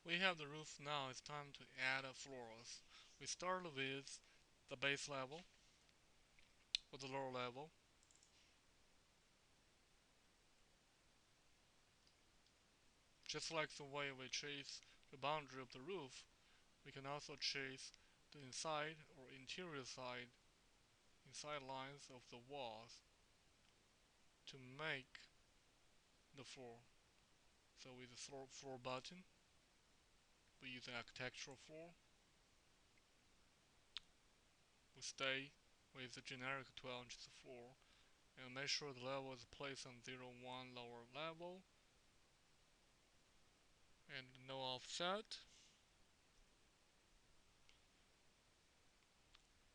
We have the roof now. It's time to add floors. We start with the base level or the lower level. Just like the way we trace the boundary of the roof, we can also trace the inside or interior inside lines of the walls to make the floor. So with the floor button, we use an architectural floor. We stay with the generic 12 inches floor and make sure the level is placed on 0, 1 lower level and no offset.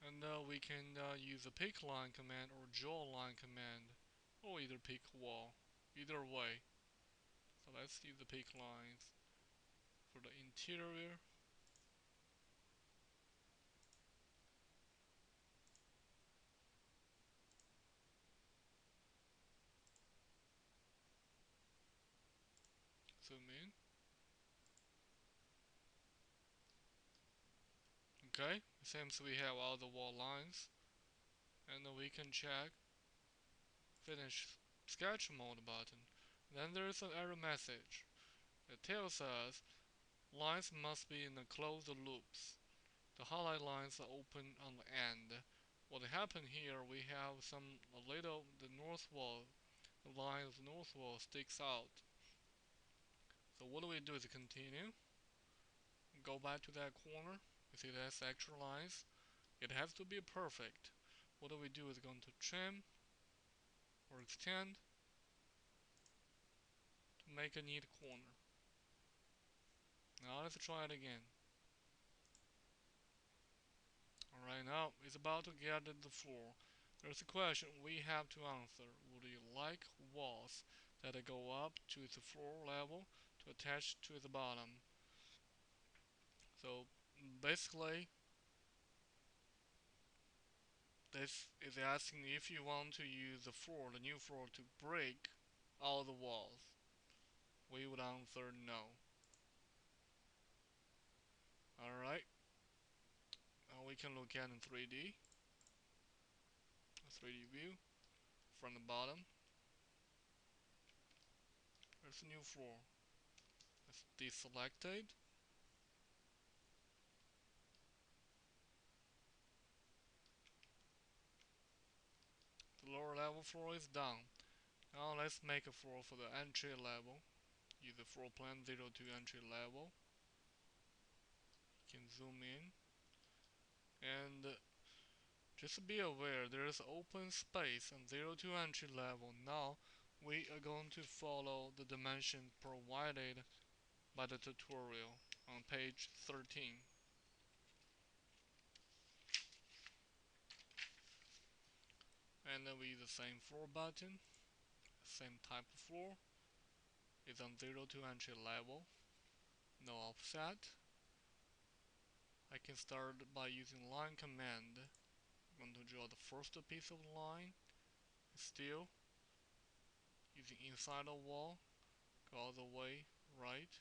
And we can use a pick line command or draw line command or either pick wall. Either way. So let's use the pick lines for the interior. Zoom in. Okay, it seems we have all the wall lines. And then we can check finish sketch mode button. Then there is an error message. It tells us lines must be in the closed loops. The highlight lines are open on the end. What happened here, we have the north wall, the line of the north wall sticks out. So what do we do is continue, go back to that corner, you see that's extra lines. It has to be perfect. What do we do is going to trim or extend to make a neat corner. Now let's try it again. Alright, now it's about to get to the floor. There's a question we have to answer. Would you like walls that go up to the floor level to attach to the bottom? So basically, this is asking if you want to use the new floor, to break all the walls. We would answer no. Alright, now we can look at in 3D, a 3D view from the bottom. There's a new floor. Let's deselect it. The lower level floor is done. Now let's make a floor for the entry level. Use the floor plan 02 entry level. You can zoom in. And just be aware there is open space on 02 entry level. Now we are going to follow the dimension provided by the tutorial on page 13. And then we use the same floor button, same type of floor. It's on 02 entry level, no offset. I can start by using line command. I'm going to draw the first piece of line. Still using inside the wall, go all the way right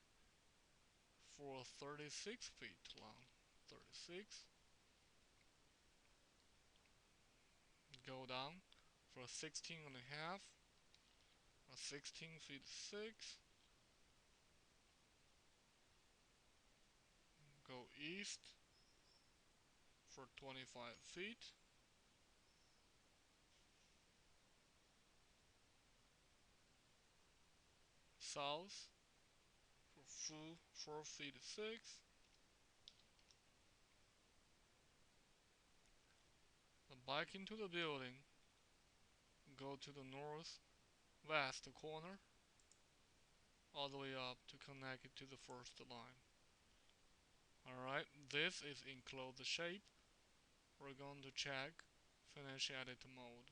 for 36 feet long. 36. Go down for 16 and a half, or 16 feet 6. Go east for 25 feet. South for full 4 feet 6. Then back into the building. Go to the northwest corner all the way up to connect it to the first line. Alright, this is enclose the shape. We're going to check finish edit mode.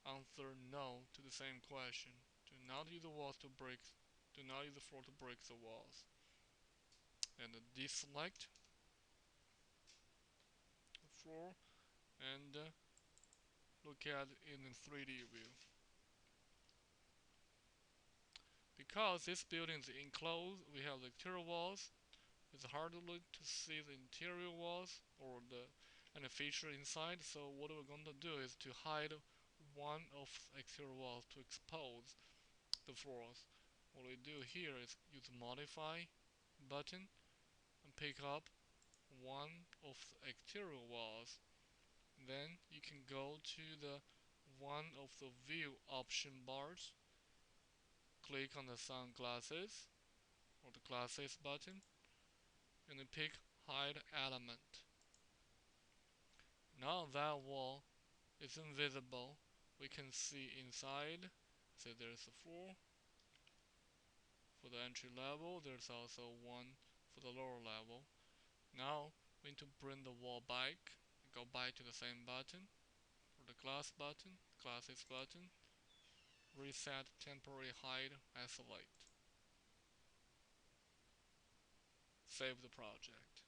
Answer no to the same question. Do not use the walls to break do not use the floor to break the walls. And deselect the floor and look at it in a 3D view. Because this building is enclosed, we have the exterior walls. It's hard to see the interior walls or any feature inside. So what we're going to do is to hide one of the exterior walls to expose the floors. What we do here is use the modify button and pick up one of the exterior walls. Then you can go to the one of the view option bars, click on the sunglasses or the glasses button, and then pick hide element. Now that wall is invisible. We can see inside. So there's a floor for the entry level. There's also one for the lower level. Now we need to bring the wall back. Go back to the same button or the glass button, glasses button. Reset temporary hide isolate. Save the project.